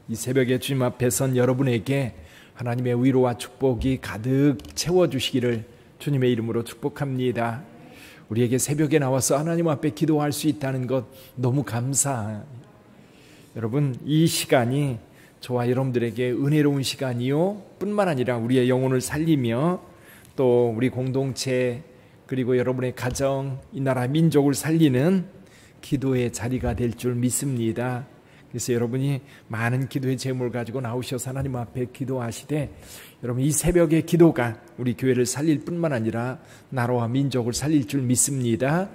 이 새벽에 주님 앞에 선 여러분에게 하나님의 위로와 축복이 가득 채워주시기를 주님의 이름으로 축복합니다. 우리에게 새벽에 나와서 하나님 앞에 기도할 수 있다는 것 너무 감사해요. 여러분, 이 시간이 저와 여러분들에게 은혜로운 시간이요 뿐만 아니라 우리의 영혼을 살리며 또 우리 공동체 그리고 여러분의 가정, 이 나라 민족을 살리는 기도의 자리가 될 줄 믿습니다. 그래서 여러분이 많은 기도의 제목을 가지고 나오셔서 하나님 앞에 기도하시되 여러분 이 새벽의 기도가 우리 교회를 살릴 뿐만 아니라 나라와 민족을 살릴 줄 믿습니다.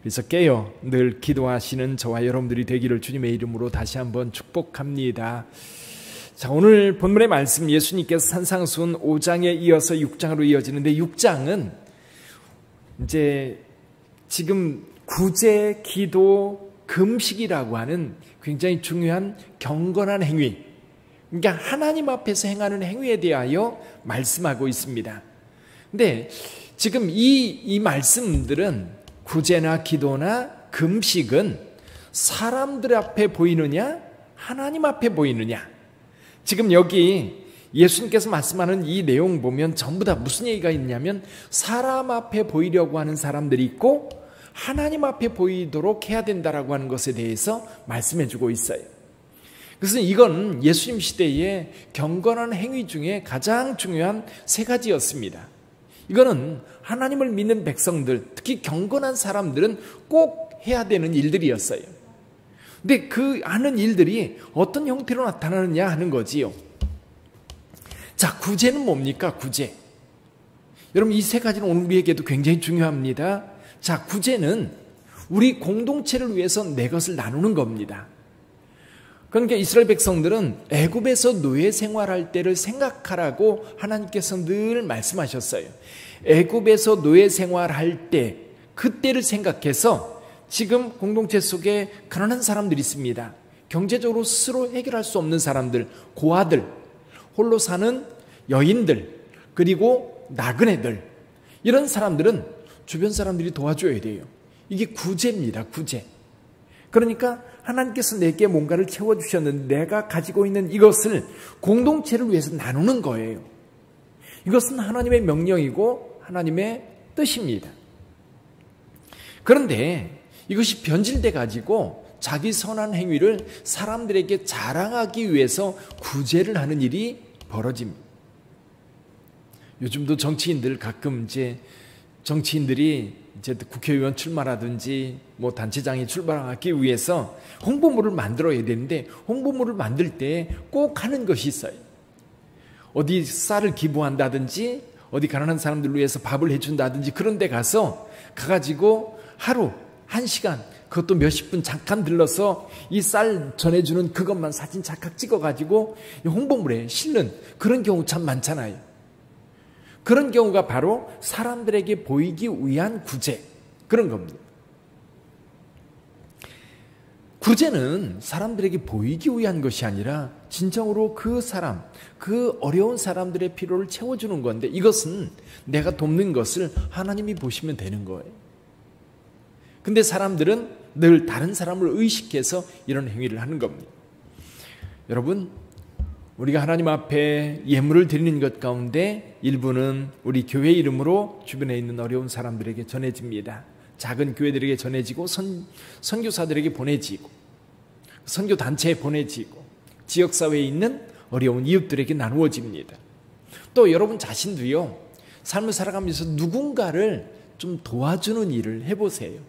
그래서 깨어 늘 기도하시는 저와 여러분들이 되기를 주님의 이름으로 다시 한번 축복합니다. 자, 오늘 본문의 말씀 예수님께서 산상수훈 5장에 이어서 6장으로 이어지는데 6장은 이제 지금 구제, 기도, 금식이라고 하는 굉장히 중요한 경건한 행위, 그러니까 하나님 앞에서 행하는 행위에 대하여 말씀하고 있습니다. 근데 지금 이 말씀들은 구제나 기도나 금식은 사람들 앞에 보이느냐 하나님 앞에 보이느냐, 지금 여기 예수님께서 말씀하는 이 내용 보면 전부 다 무슨 얘기가 있냐면 사람 앞에 보이려고 하는 사람들이 있고 하나님 앞에 보이도록 해야 된다라고 하는 것에 대해서 말씀해 주고 있어요. 그래서 이건 예수님 시대의 경건한 행위 중에 가장 중요한 세 가지였습니다. 이거는 하나님을 믿는 백성들, 특히 경건한 사람들은 꼭 해야 되는 일들이었어요. 근데 그 하는 일들이 어떤 형태로 나타나느냐 하는 거지요. 자, 구제는 뭡니까? 구제. 여러분 이 세 가지는 오늘 우리에게도 굉장히 중요합니다. 자, 구제는 우리 공동체를 위해서 내 것을 나누는 겁니다. 그러니까 이스라엘 백성들은 애굽에서 노예 생활할 때를 생각하라고 하나님께서 늘 말씀하셨어요. 애굽에서 노예 생활할 때 그때를 생각해서 지금 공동체 속에 가난한 사람들이 있습니다. 경제적으로 스스로 해결할 수 없는 사람들, 고아들, 홀로 사는 여인들, 그리고 나그네들, 이런 사람들은 주변 사람들이 도와줘야 돼요. 이게 구제입니다. 구제. 그러니까 하나님께서 내게 뭔가를 채워주셨는데 내가 가지고 있는 이것을 공동체를 위해서 나누는 거예요. 이것은 하나님의 명령이고 하나님의 뜻입니다. 그런데 이것이 변질돼 가지고 자기 선한 행위를 사람들에게 자랑하기 위해서 구제를 하는 일이 벌어집니다. 요즘도 정치인들 가끔 정치인들이 국회의원 출마라든지 뭐 단체장이 출마하기 위해서 홍보물을 만들어야 되는데 홍보물을 만들 때 꼭 하는 것이 있어요. 어디 쌀을 기부한다든지 어디 가난한 사람들을 위해서 밥을 해준다든지 그런 데 가가지고 하루 1시간 그것도 몇십 분 잠깐 들러서 이 쌀 전해주는 그것만 사진 착각 찍어가지고 홍보물에 실는 그런 경우 참 많잖아요. 그런 경우가 바로 사람들에게 보이기 위한 구제, 그런 겁니다. 구제는 사람들에게 보이기 위한 것이 아니라 진정으로 그 사람, 그 어려운 사람들의 필요를 채워주는 건데 이것은 내가 돕는 것을 하나님이 보시면 되는 거예요. 근데 사람들은 늘 다른 사람을 의식해서 이런 행위를 하는 겁니다. 여러분, 우리가 하나님 앞에 예물을 드리는 것 가운데 일부는 우리 교회 이름으로 주변에 있는 어려운 사람들에게 전해집니다. 작은 교회들에게 전해지고 선교사들에게 보내지고 선교단체에 보내지고 지역사회에 있는 어려운 이웃들에게 나누어집니다. 또 여러분 자신도요, 삶을 살아가면서 누군가를 좀 도와주는 일을 해보세요.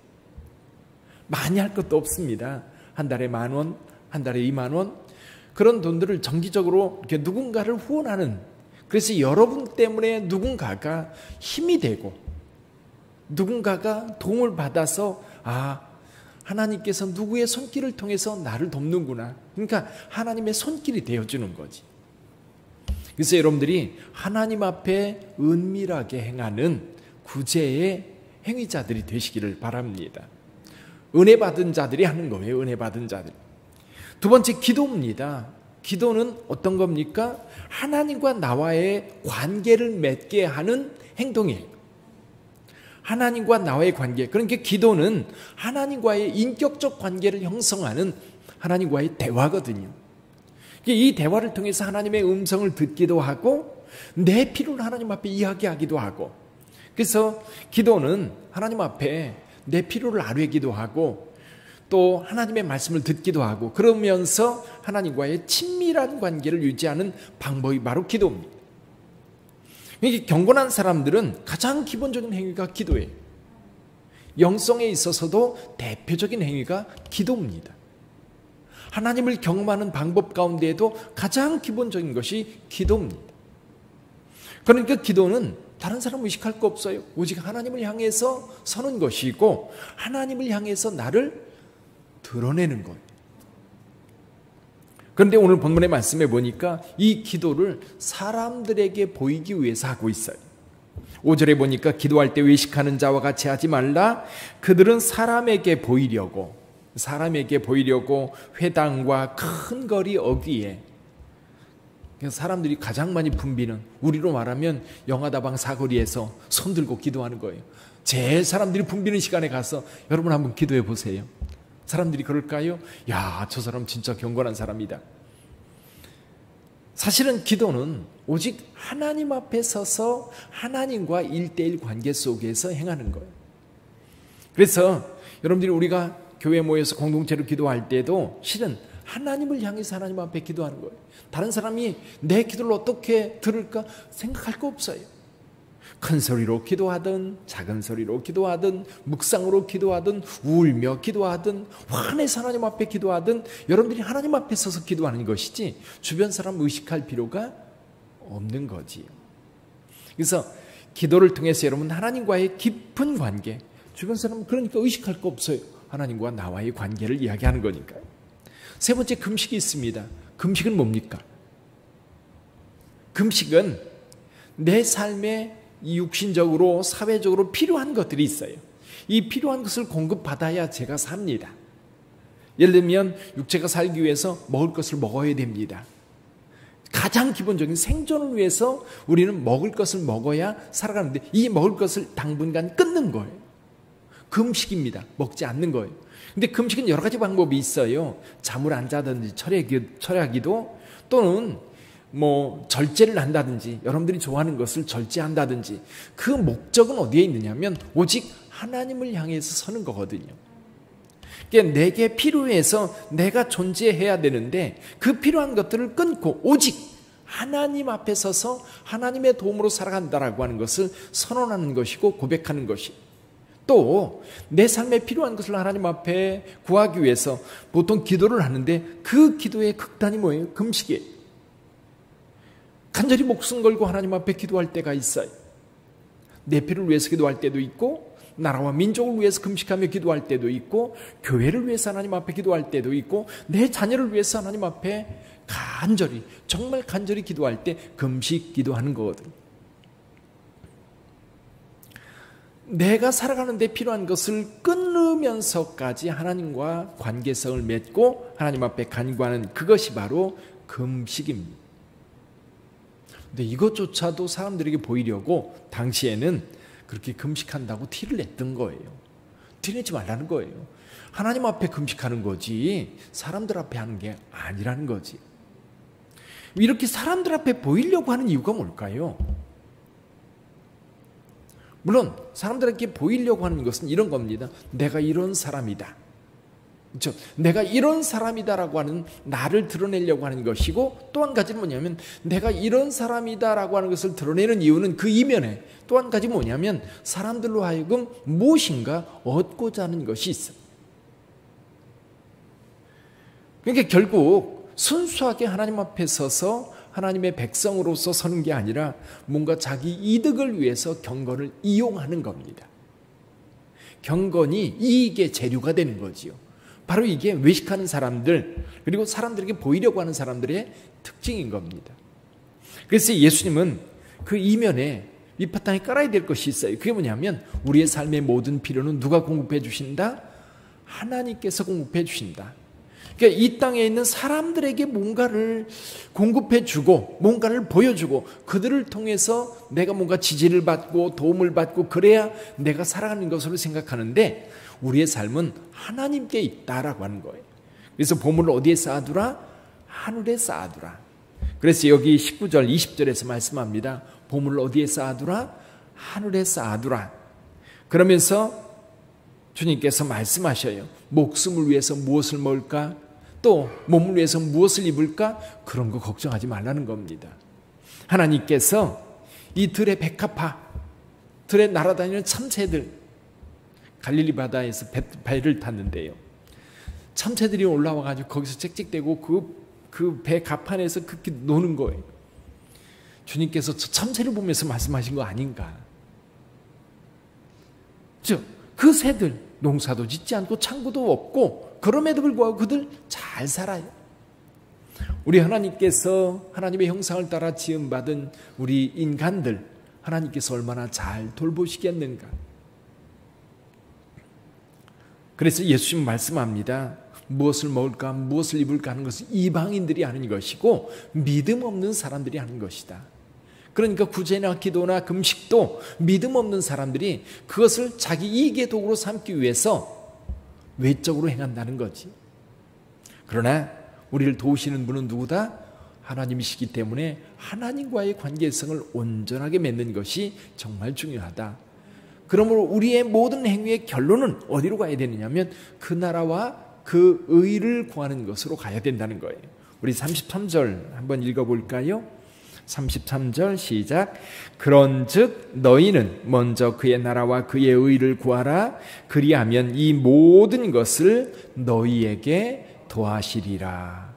많이 할 것도 없습니다. 한 달에 10,000원, 한 달에 20,000원, 그런 돈들을 정기적으로 이렇게 누군가를 후원하는, 그래서 여러분 때문에 누군가가 힘이 되고 누군가가 도움을 받아서 하나님께서 누구의 손길을 통해서 나를 돕는구나, 그러니까 하나님의 손길이 되어주는 거지. 그래서 여러분들이 하나님 앞에 은밀하게 행하는 구제의 행위자들이 되시기를 바랍니다. 은혜 받은 자들이 하는 거예요. 은혜 받은 자들. 두 번째, 기도입니다. 기도는 어떤 겁니까? 하나님과 나와의 관계를 맺게 하는 행동이에요. 하나님과 나와의 관계. 그러니까 기도는 하나님과의 인격적 관계를 형성하는 하나님과의 대화거든요. 이 대화를 통해서 하나님의 음성을 듣기도 하고 내 필요를 하나님 앞에 이야기하기도 하고, 그래서 기도는 하나님 앞에 내 필요를 아뢰기도 하고 또 하나님의 말씀을 듣기도 하고, 그러면서 하나님과의 친밀한 관계를 유지하는 방법이 바로 기도입니다. 이게 경건한 사람들은 가장 기본적인 행위가 기도예요. 영성에 있어서도 대표적인 행위가 기도입니다. 하나님을 경험하는 방법 가운데에도 가장 기본적인 것이 기도입니다. 그러니까 기도는 다른 사람 의식할 거 없어요. 오직 하나님을 향해서 서는 것이고 하나님을 향해서 나를 드러내는 거예요. 그런데 오늘 본문의 말씀에 보니까 이 기도를 사람들에게 보이기 위해서 하고 있어요. 5절에 보니까 기도할 때 외식하는 자와 같이 하지 말라. 그들은 사람에게 보이려고 회당과 큰 거리 어귀에, 사람들이 가장 많이 붐비는, 우리로 말하면 영화다방 사거리에서 손 들고 기도하는 거예요. 제일 사람들이 붐비는 시간에 가서 여러분 한번 기도해 보세요. 사람들이 그럴까요? 야, 저 사람 진짜 경건한 사람이다. 사실은 기도는 오직 하나님 앞에 서서 하나님과 1:1 관계 속에서 행하는 거예요. 그래서 여러분들이 우리가 교회 모여서 공동체로 기도할 때도 실은 하나님을 향해서 하나님 앞에 기도하는 거예요. 다른 사람이 내 기도를 어떻게 들을까 생각할 거 없어요. 큰 소리로 기도하든 작은 소리로 기도하든 묵상으로 기도하든 울며 기도하든 화내서 하나님 앞에 기도하든 여러분들이 하나님 앞에 서서 기도하는 것이지 주변 사람 의식할 필요가 없는 거지요. 그래서 기도를 통해서 여러분 하나님과의 깊은 관계, 주변 사람은 그러니까 의식할 거 없어요. 하나님과 나와의 관계를 이야기하는 거니까요. 세 번째, 금식이 있습니다. 금식은 뭡니까? 금식은 내 삶에 육신적으로 사회적으로 필요한 것들이 있어요. 이 필요한 것을 공급받아야 제가 삽니다. 예를 들면 육체가 살기 위해서 먹을 것을 먹어야 됩니다. 가장 기본적인 생존을 위해서 우리는 먹을 것을 먹어야 살아가는데 이 먹을 것을 당분간 끊는 거예요. 금식입니다. 먹지 않는 거예요. 근데 금식은 여러 가지 방법이 있어요. 잠을 안 자든지 철야기도, 또는 절제를 한다든지 여러분들이 좋아하는 것을 절제한다든지, 그 목적은 어디에 있느냐면 오직 하나님을 향해서 서는 거거든요. 그러니까 내게 필요해서 내가 존재해야 되는데 그 필요한 것들을 끊고 오직 하나님 앞에 서서 하나님의 도움으로 살아간다라고 하는 것을 선언하는 것이고 고백하는 것이, 또 내 삶에 필요한 것을 하나님 앞에 구하기 위해서 보통 기도를 하는데 그 기도의 극단이 뭐예요? 금식이에요. 간절히 목숨 걸고 하나님 앞에 기도할 때가 있어요. 내 필요를 위해서 기도할 때도 있고, 나라와 민족을 위해서 금식하며 기도할 때도 있고, 교회를 위해서 하나님 앞에 기도할 때도 있고, 내 자녀를 위해서 하나님 앞에 간절히, 정말 간절히 기도할 때 금식 기도하는 거거든요. 내가 살아가는 데 필요한 것을 끊으면서까지 하나님과 관계성을 맺고 하나님 앞에 간구하는 그것이 바로 금식입니다. 근데 이것조차도 사람들에게 보이려고 당시에는 그렇게 금식한다고 티를 냈던 거예요. 티내지 말라는 거예요. 하나님 앞에 금식하는 거지 사람들 앞에 하는 게 아니라는 거지. 이렇게 사람들 앞에 보이려고 하는 이유가 뭘까요? 물론 사람들에게 보이려고 하는 것은 이런 겁니다. 내가 이런 사람이다. 그렇죠? 내가 이런 사람이다라고 하는 나를 드러내려고 하는 것이고, 또 한 가지는 뭐냐면 내가 이런 사람이다라고 하는 것을 드러내는 이유는 그 이면에 또 한 가지 뭐냐면 사람들로 하여금 무엇인가 얻고자 하는 것이 있어요. 그러니까 결국 순수하게 하나님 앞에 서서 하나님의 백성으로서 서는 게 아니라 뭔가 자기 이득을 위해서 경건을 이용하는 겁니다. 경건이 이익의 재료가 되는 거지요. 바로 이게 외식하는 사람들, 그리고 사람들에게 보이려고 하는 사람들의 특징인 겁니다. 그래서 예수님은 그 이면에 밑바탕에 깔아야 될 것이 있어요. 그게 뭐냐면 우리의 삶의 모든 필요는 누가 공급해 주신다? 하나님께서 공급해 주신다. 그러니까 이 땅에 있는 사람들에게 뭔가를 공급해 주고 뭔가를 보여주고 그들을 통해서 내가 뭔가 지지를 받고 도움을 받고 그래야 내가 살아가는 것으로 생각하는데, 우리의 삶은 하나님께 있다라고 하는 거예요. 그래서 보물을 어디에 쌓아두라? 하늘에 쌓아두라. 그래서 여기 19절 20절에서 말씀합니다. 보물을 어디에 쌓아두라? 하늘에 쌓아두라. 그러면서 주님께서 말씀하셔요. 목숨을 위해서 무엇을 먹을까? 또 몸을 위해서 무엇을 입을까? 그런 거 걱정하지 말라는 겁니다. 하나님께서 이 들의 백합화, 들에 날아다니는 참새들, 갈릴리 바다에서 배를 탔는데요. 참새들이 올라와가지고 거기서 짹짹대고 그 배 갑판에서 그렇게 노는 거예요. 주님께서 저 참새를 보면서 말씀하신 거 아닌가? 그 새들 농사도 짓지 않고 창고도 없고 그럼에도 불구하고 그들 잘 살아요. 우리 하나님께서 하나님의 형상을 따라 지음받은 우리 인간들 하나님께서 얼마나 잘 돌보시겠는가. 그래서 예수님 말씀합니다. 무엇을 먹을까 무엇을 입을까 하는 것은 이방인들이 하는 것이고 믿음 없는 사람들이 하는 것이다. 그러니까 구제나 기도나 금식도 믿음 없는 사람들이 그것을 자기 이익의 도구로 삼기 위해서 외적으로 행한다는 거지. 그러나 우리를 도우시는 분은 누구다? 하나님이시기 때문에 하나님과의 관계성을 온전하게 맺는 것이 정말 중요하다. 그러므로 우리의 모든 행위의 결론은 어디로 가야 되느냐면 그 나라와 그 의를 구하는 것으로 가야 된다는 거예요. 우리 33절 한번 읽어볼까요? 33절 시작. 그런즉 너희는 먼저 그의 나라와 그의 의를 구하라. 그리하면 이 모든 것을 너희에게 더하시리라.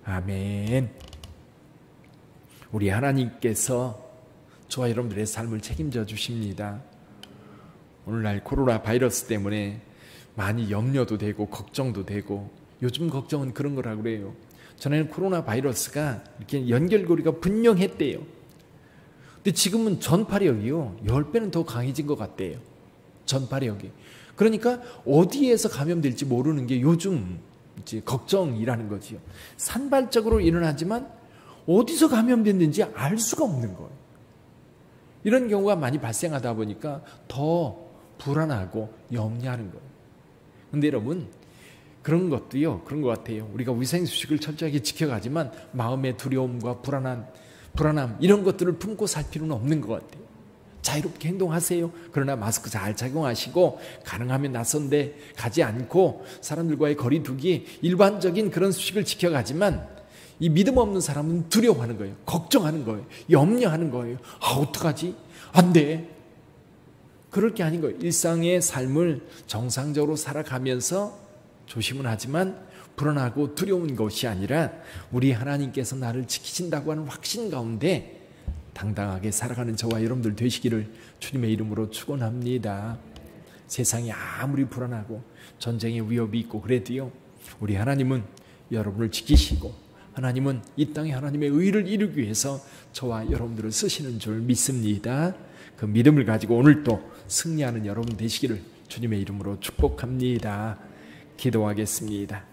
아멘. 우리 하나님께서 저와 여러분들의 삶을 책임져 주십니다. 오늘날 코로나 바이러스 때문에 많이 염려도 되고 걱정도 되고, 요즘 걱정은 그런 거라고 그래요. 전에는 코로나 바이러스가 이렇게 연결고리가 분명했대요. 근데 지금은 전파력이요 10배는 더 강해진 것 같대요. 전파력이. 그러니까 어디에서 감염될지 모르는 게 요즘 이제 걱정이라는 거지요. 산발적으로 일어나지만 어디서 감염됐는지 알 수가 없는 거예요. 이런 경우가 많이 발생하다 보니까 더 불안하고 염려하는 거예요. 근데 여러분, 그런 것도요, 그런 것 같아요. 우리가 위생수칙을 철저하게 지켜가지만 마음의 두려움과 불안함 이런 것들을 품고 살 필요는 없는 것 같아요. 자유롭게 행동하세요. 그러나 마스크 잘 착용하시고 가능하면 낯선 데 가지 않고 사람들과의 거리 두기, 일반적인 그런 수칙을 지켜가지만 이 믿음 없는 사람은 두려워하는 거예요. 걱정하는 거예요. 염려하는 거예요. 어떡하지? 안 돼. 그럴 게 아닌 거예요. 일상의 삶을 정상적으로 살아가면서 조심은 하지만 불안하고 두려운 것이 아니라 우리 하나님께서 나를 지키신다고 하는 확신 가운데 당당하게 살아가는 저와 여러분들 되시기를 주님의 이름으로 축원합니다. 세상이 아무리 불안하고 전쟁의 위협이 있고 그래도요, 우리 하나님은 여러분을 지키시고 하나님은 이 땅에 하나님의 의를 이루기 위해서 저와 여러분들을 쓰시는 줄 믿습니다. 그 믿음을 가지고 오늘도 승리하는 여러분 되시기를 주님의 이름으로 축복합니다. 기도하겠습니다.